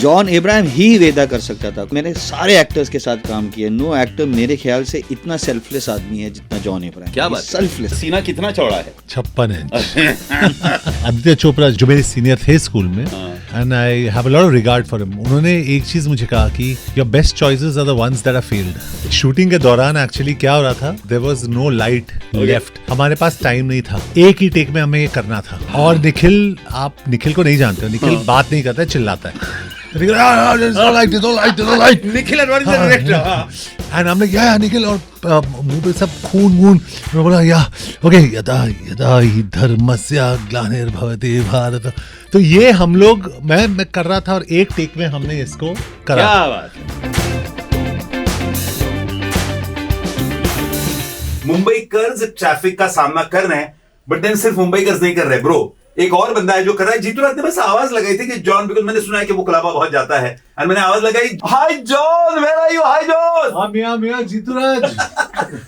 John Abraham ही वेदा कर सकता था। मैंने सारे एक्टर्स के साथ काम किया, नो एक्टर मेरे ख्याल से इतना सेल्फलेस आदमी है जितना जॉन अब्राहम। क्या बात, सेल्फलेस। सीना कितना चौड़ा है? 56 इंच। आदित्य चोपड़ा जो मेरे सीनियर थे स्कूल में, and I have a lot of regard for him, उन्होंने एक चीज मुझे कहा कि your best choices are the ones that are failed. Shooting के दौरान एक्चुअली क्या हो रहा था, there was no light left, हमारे पास टाइम नहीं था, एक ही टेक में हमें ये करना था। और निखिल, आप निखिल को नहीं जानते हो, निखिल बात नहीं करता है, चिल्लाता है। निखिल अडवाणी डायरेक्टर, एंड हम लोग या निखिल, और मुंह पे सब खून वून, मैं बोला या ओके, यदा यदा हि धर्मस्य ग्लानिर्भवति भारत। तो ये हम लोग, मैं कर रहा था और एक टेक में हमने इसको करा। क्या बात है। मुंबई कर्ज ट्रैफिक का सामना कर रहे हैं, बट देन सिर्फ मुंबई कर्ज नहीं कर रहे ब्रो, एक और बंदा है जो कर रहा है। जीतू राज ने बस आवाज लगाई थी कि जॉन, बिकॉज मैंने सुना है कि वो क्लबा बहुत जाता है, और मैंने आवाज लगाई, hi John, where are you, hi John. हाँ मियां जीतू राज।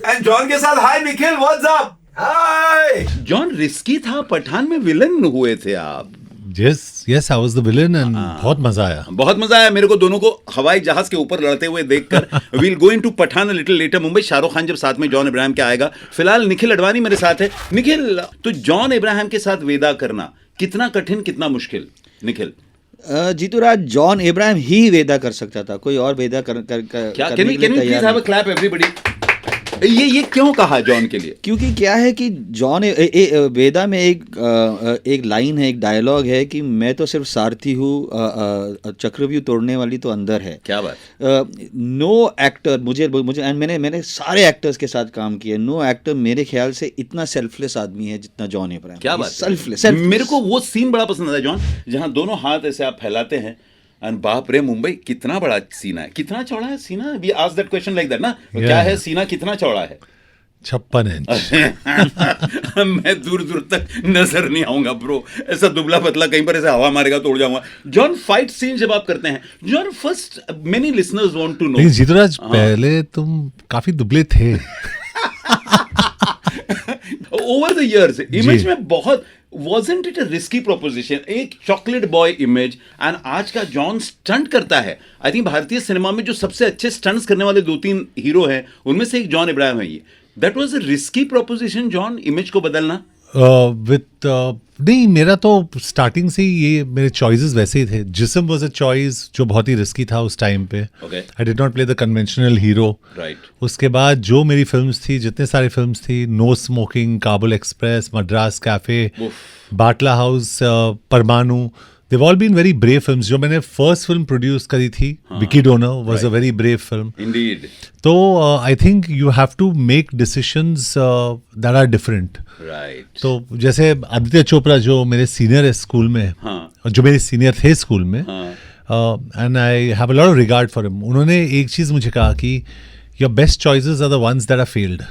एंड जॉन के साथ hi Nikhil, what's up, hi. John risky था, पठान में विलन हुए थे आप। Yes, I was the villain and बहुत मजा आया। बहुत मजा आया मेरे को, दोनों को हवाई जहाज के ऊपर लड़ते हुए देखकर। We'll go into Pathan a little later। Mumbai Shahrukh Khan जब साथ में जॉन अब्राहम के आएगा। फिलहाल निखिल अडवाणी मेरे साथ है। निखिल, तो जॉन अब्राहम के साथ वेदा करना कितना कठिन, कितना मुश्किल? निखिल, जीतू राज, जॉन अब्राहम ही वेदा कर सकता था, कोई और वेदा कर क्या? करने कैन के यू लिए प्लीज तैयार हैव अ नहीं। Clap everybody? ये क्यों कहा जॉन के लिए? क्योंकि क्या है कि जॉन वेदा में एक लाइन है, एक डायलॉग है कि मैं तो सिर्फ सारथी हूँ, चक्रव्यूह तोड़ने वाली तो अंदर है। क्या बात। नो एक्टर, मुझे एंड मैंने सारे एक्टर्स के साथ काम किया, नो एक्टर मेरे ख्याल से इतना सेल्फलेस आदमी है जितना जॉन अब्राहम। क्या बात। सेल्फलेस। मेरे को वो सीन बड़ा पसंद आता है जॉन, जहां दोनों हाथ ऐसे आप फैलाते हैं, और बाप रे मुंबई कितना बड़ा सीना है, कितना चौड़ा है सीना? We ask that question like that ना, क्या है सीना, कितना चौड़ा है? 56 इंच। मैं दूर दूर तक नजर नहीं आऊंगा ब्रो, ऐसा दुबला पतला, कहीं पर ऐसे हवा मारेगा तो उड़ जाऊंगा। जॉन, फाइट सीन जब आप करते हैं, John, first many listeners want to know. Jeeturaj, पहले तुम काफी दुबले थे। ओवर द इयर्स इमेज में बहुत, wasn't it a risky proposition? एक चॉकलेट बॉय इमेज, एंड आज का जॉन स्टंट करता है। आई थिंक भारतीय सिनेमा में जो सबसे अच्छे स्टंट्स करने वाले 2-3 हीरो हैं, उनमें से एक जॉन अब्राहम है। ये that was a risky proposition John, image को बदलना। नहीं, मेरा तो स्टार्टिंग से ही ये मेरे चॉइसेस वैसे ही थे। जिस्म वाज अ चॉइस जो बहुत ही रिस्की था उस टाइम पे। I did not play the conventional hero. Right. उसके बाद जो मेरी फिल्म्स थी, जितने सारे फिल्म्स थी, No Smoking, Kabul Express, Madras Cafe, Batla House, Parmanu, they've all been very brave films। जो मैंने फर्स्ट फिल्म प्रोड्यूस करी थी, Vicky Donor, was a very brave film. Indeed. तो I think you have to make decisions that are different. Right. तो जैसे आदित्य चोपड़ा जो मेरे senior है स्कूल में, और जो मेरे सीनियर थे स्कूल में, and I have a lot of regard for him, उन्होंने एक चीज मुझे कहा कि your best choices are the ones that are failed.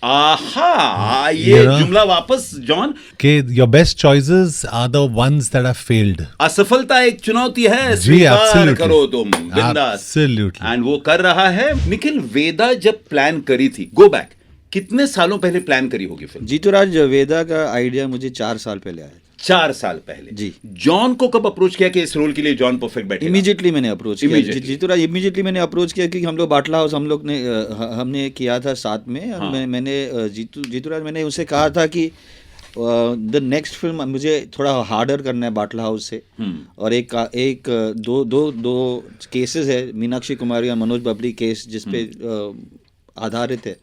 आहा, ये जुमला वापस जॉन, कि your best choices are the ones that are failed. असफलता एक चुनौती है, स्वीकार करो तुम, बिंदास। एंड वो कर रहा है। निखिल, वेदा जब प्लान करी थी, गो बैक, कितने सालों पहले प्लान करी होगी फिल्म? जीतू राज, वेदा का आइडिया मुझे 4 साल पहले आया। 4 साल पहले जी। जॉन को कब अप्रोच किया कि इस रोल के लिए जॉन परफेक्ट बैठेगा? इमीडिएटली मैंने अप्रोच किया जीतू राज, इमीडिएटली मैंने अप्रोच किया, क्योंकि हम लोग बाटला हाउस हमने किया था साथ में। मैंने जीतू राज, मैंने उसे कहा था कि द नेक्स्ट फिल्म मुझे थोड़ा हार्डर करना है बाटला हाउस से, और एक दो केसेस है, मीनाक्षी कुमारी और मनोज बबली केस, जिसपे आधारित है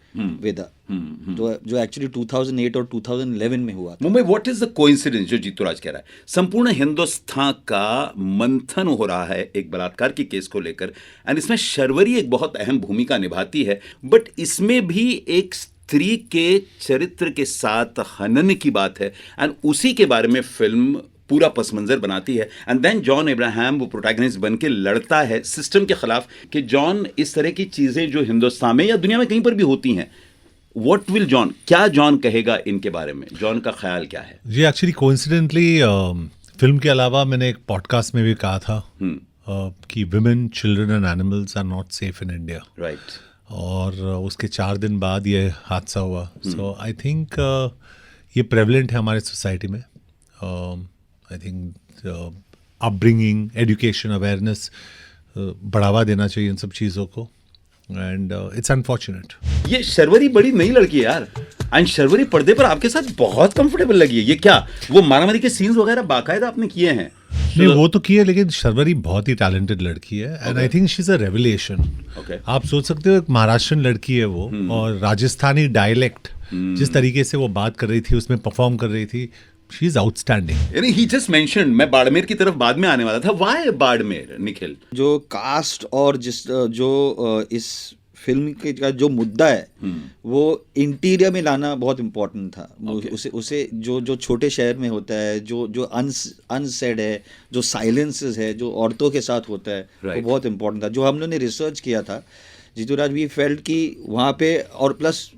वेदा, जो एक्चुअली 2008 और 2011 में हुआ था। Mumbai, what is the coincidence जो जीतूराज कह रहा है? संपूर्ण हिंदुस्तान का मंथन हो रहा है एक बलात्कार की केस को लेकर, एंड इसमें शर्वरी एक बहुत अहम भूमिका निभाती है, बट इसमें भी एक स्त्री के चरित्र के साथ हनन की बात है, एंड उसी के बारे में फिल्म पूरा पस मंजर बनाती है। एंड देन जॉन अब्राहम वो प्रोटैगनिस्ट बन के लड़ता है सिस्टम के खिलाफ, कि जॉन, इस तरह की चीजें जो हिंदुस्तान में या दुनिया में कहीं पर भी होती हैं, व्हाट विल जॉन, क्या जॉन कहेगा इनके बारे में? जॉन का ख्याल क्या है? जी, एक्चुअली कोइंसिडेंटली फिल्म के अलावा मैंने एक पॉडकास्ट में भी कहा था कि women, children and animals are not safe in India. Right. और उसके 4 दिन बाद ये हादसा हुआ। सो आई थिंक ये प्रेवलेंट है हमारे सोसाइटी में। I think upbringing, education, awareness बढ़ावा देना चाहिए इन सब चीज़ों को, एंड इट्स अनफॉर्चुनेट। ये शर्वरी बड़ी नई लड़की है यार, एंड शर्वरी पर्दे पर आपके साथ बहुत कंफर्टेबल लगी है। ये क्या वो मारामारी के सीन्स वगैरह बाकायदा आपने किए हैं? नहीं, वो तो की है, लेकिन शर्वरी बहुत ही टैलेंटेड लड़की है, and I think she is a revelation. आप सोच सकते हो एक महाराष्ट्रन लड़की है वो, और राजस्थानी डायलेक्ट जिस तरीके से वो बात कर रही थी, उसमें परफॉर्म कर रही थी, शी इज आउटस्टैंडिंग। यानी ही जस्ट मेंशन्ड, मैं बाड़मेर की तरफ बाद में आने वाला था। व्हाई बाड़मेर, निखिल? जो कास्ट और जो इस फिल्म के का जो मुद्दा है वो इंटीरियर में लाना बहुत इम्पोर्टेंट था। उसे जो छोटे शहर में होता है, जो अनसेड है, जो साइलेंसेस है, जो औरतों के साथ होता है, वो बहुत इम्पोर्टेंट था। जो हम लोगों ने रिसर्च किया था जीतूराज, वी फेल्ट कि वहाँ पे, और प्लस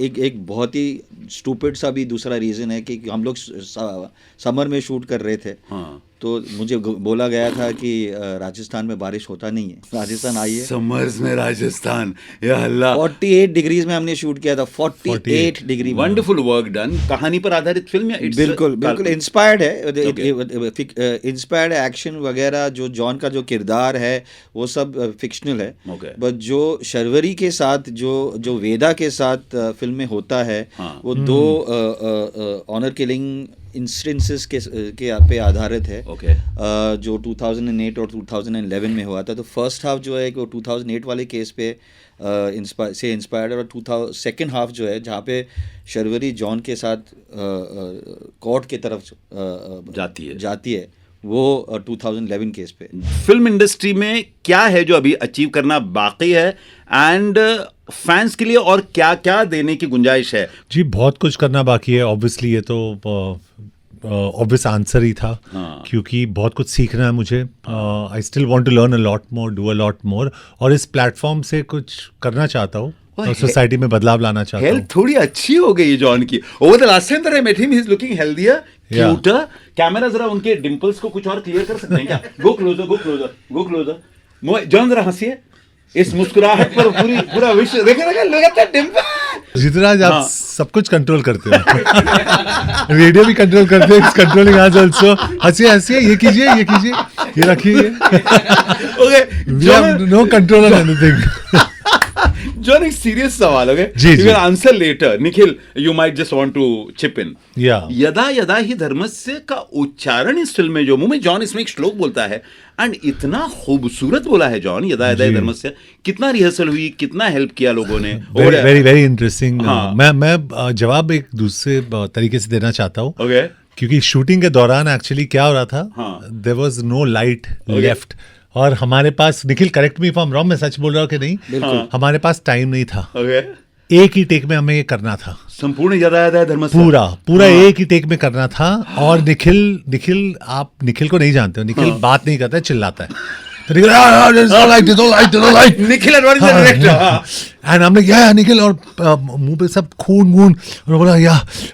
एक बहुत ही स्टूपिड सा भी दूसरा रीज़न है कि हम लोग समर में शूट कर रहे थे। हाँ। तो मुझे बोला गया था कि राजस्थान में बारिश होता नहीं है। राजस्थान आइए, समर्स में राजस्थान, या अल्लाह। 48 डिग्रीज में हमने शूट किया था, 48 डिग्री। Wonderful work done. कहानी पर आधारित फिल्म या बिल्कुल इंस्पायर्ड है, इंस्पायर्ड एक्शन वगैरह। जो जॉन का जो किरदार है वो सब फिक्शनल है, बट जो शर्वरी के साथ जो वेदा के साथ फिल्म में होता है, वो दो ऑनर किलिंग इंसिडेंसेस के पे आधारित है। जो 2008 और 2011 में हुआ था। तो फर्स्ट हाफ जो है वो 2008 वाले केस पे इंस्पायर्ड है, और सेकेंड हाफ जो है जहाँ पे शर्वरी जॉन के साथ कोर्ट की तरफ जाती है वो 2011 केस पे। फिल्म इंडस्ट्री में क्या है जो अभी अचीव करना बाकी है, एंड फैंस के लिए और क्या क्या देने की गुंजाइश है? जी, बहुत कुछ करना बाकी है। ऑब्वियसली ये तो ऑब्वियस आंसर ही था, क्योंकि बहुत कुछ सीखना है मुझे। I still want to learn a lot more, do a lot more, और इस प्लेटफॉर्म से कुछ करना चाहता हूँ और सोसाइटी में बदलाव लाना चाहता हूँ। हेल्थ थोड़ी अच्छी हो गई है जॉन की। Over the last time that I met him, he is looking healthier, cuter. Camera जरा उनके डिंपल्स को कुछ और क्लियर कर सकते हैं क्या? Go closer. जॉन जरा हंसिए। इस मुस्कुराहट पर पूरा विश्व देखे डिंपल। जीतराज, आप सब कुछ कंट्रोल करते हो। रेडियो भी कंट्रोल करते हो, कंट्रोलिंग अस आल्सो। हंसिए, ये कीजिए, ये रखिए। We have no control on anything. John, एक सीरियस सवाल, ओके? जी, you can answer later. Nikhil, you might just want to chip in. यदा यदा ही धर्मस्य का उच्चारण इस फिल्म में, जो मुंह में जॉन इसमें एक श्लोक बोलता है, एंड इतना खूबसूरत बोला है जॉन, यदा यदा ही धर्मस्य। कितना रिहर्सल हुई, कितना हेल्प किया लोगों ने? Very interesting. मैं जवाब एक दूसरे तरीके से देना चाहता हूँ, क्योंकि शूटिंग के दौरान एक्चुअली क्या हो रहा था, there was no light left, और हमारे पास, Nikhil correct me if I am wrong, मैं सच बोल रहा हूँ कि नहीं, हमारे पास टाइम नहीं था। एक ही टेक में हमें ये करना था, संपूर्ण यदा यदा धर्मस्य पूरा एक ही टेक में करना था। और निखिल आप निखिल को नहीं जानते हो, निखिल बात नहीं करता है, चिल्लाता है। तो निखिल एंड हमने क्या निखिल, और मुंह पे सब खून और बोला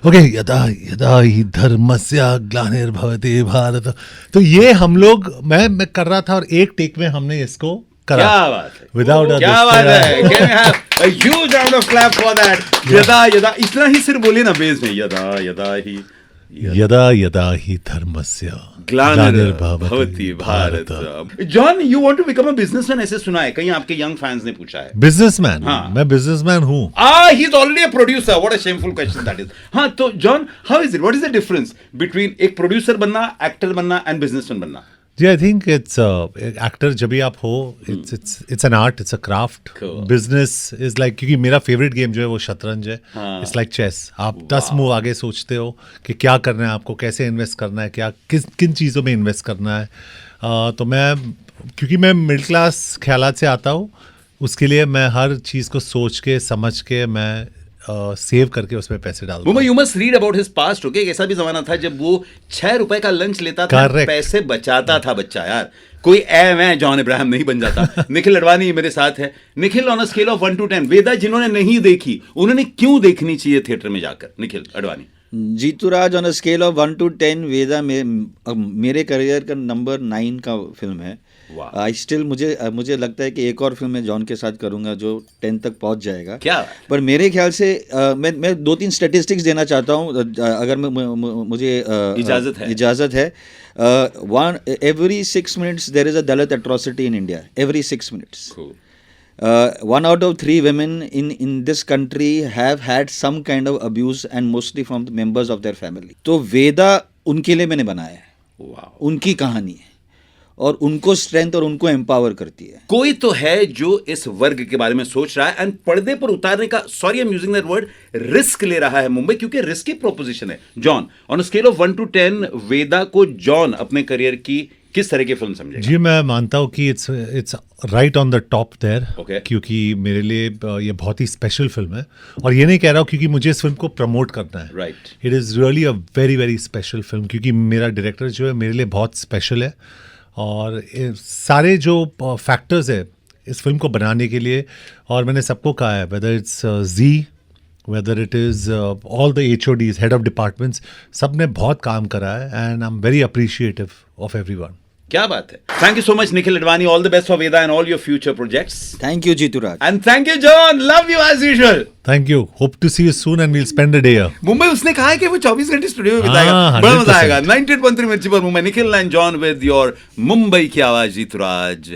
ओके, यदा यदा ही धर्मस्य ग्लानिर्भवति भारत। तो ये हम लोग, मैं कर रहा था, और एक टेक में हमने इसको करा। क्या बात है, विदाउट क्या बात है। Can we have a huge round of clap for that? यदा यदा, इतना ही सिर्फ बोलिए ना बेस में, यदा ही धर्मस्य ग्लानिर्भवति Bharat. John, you want to become a businessman, ऐसे सुना है कहीं, आपके यंग फैंस ने पूछा है। बिजनेसमैन? मैं बिजनेसमैन हूँ। He is already a producer. What a shameful question that is. हाँ, तो John, how is it, what is the difference between एक प्रोड्यूसर बनना, एक्टर बनना, एंड बिजनेसमैन बनना? जी, आई थिंक इट्स एक्टर जब भी आप हो, it's an art, it's a craft. Business is like, क्योंकि मेरा फेवरेट गेम जो है वो शतरंज है। It's like chess. आप 10 मूव आगे सोचते हो कि क्या करना है आपको, कैसे इन्वेस्ट करना है, किन चीज़ों में इन्वेस्ट करना है। तो क्योंकि मैं मिडिल क्लास ख्यालात से आता हूँ, उसके लिए मैं हर चीज़ को सोच के समझ के मैं सेव करके उसमें पैसे डालता हूं। You must read about his past, okay? एक ऐसा भी जमाना था जब वो 6 रुपए का लंच लेता था, पैसे बचाता था बच्चा। यार, कोई मैं जॉन इब्राहिम नहीं बन जाता। निखिल अडवाणी मेरे साथ है। Nikhil, on a scale of 1 to 10, वेदा जिन्होंने नहीं देखी, उन्होंने क्यों देखनी चाहिए थिएटर में जाकर? Nikhil Advani. Jeeturaj, on a scale of 1 to 10, Vedaa मेरे करियर का नंबर 9 का फिल्म है। वाह। आई स्टिल मुझे लगता है कि एक और फिल्म मैं जॉन के साथ करूंगा जो 10 तक पहुंच जाएगा। क्या? पर मेरे ख्याल से मैं 2-3 स्टैटिस्टिक्स देना चाहता हूँ, अगर मुझे इजाज़त है। Every 6 minutes there is a Dalit atrocity in India. Every 6 minutes. Cool. 1 out of 3 women in this country have had some kind of abuse, and mostly from the members of their family. तो वेदा उनके लिए मैंने बनाया है, वाह। उनकी कहानी है और उनको स्ट्रेंथ और उनको एम्पावर करती है। कोई तो है जो इस वर्ग के बारे में सोच रहा है एंड पर्दे पर उतारने का, sorry I am using that word, risk ले रहा है मुंबई, क्योंकि रिस्की प्रोपोजिशन है। John, on scale of 1 to 10 वेदा को जॉन अपने करियर की किस तरह की फिल्म समझेगा? जी मैं मानता हूँ कि it's right on the top there, Okay. क्योंकि मेरे लिए ये बहुत ही स्पेशल फिल्म है। और ये नहीं कह रहा हूँ क्योंकि मुझे इस फिल्म को प्रमोट करना है। Right. It is really a very very special film, क्योंकि मेरा डायरेक्टर जो है मेरे लिए बहुत स्पेशल है। और सारे जो फैक्टर्स है इस फिल्म को बनाने के लिए, और मैंने सबको कहा है, whether it's Zee, whether it is all the HODs, head of departments, सब ने बहुत काम करा है and I am very appreciative of everyone. क्या बात है। Thank you so much Nikhil Advani, all the best for Vedaa and all your future projects. Thank you Jeeturaj. And thank you John, love you as usual. Thank you, hope to see you soon and will spend a day here. Mumbai उसने कहा है कि वो 24 घंटे studio में बिताएगा, हाँ, बड़ा मजा 100%। आएगा। 98.3 मिर्ची पर Mumbai, Nikhil and John with your Mumbai की आवाज जीतूराज।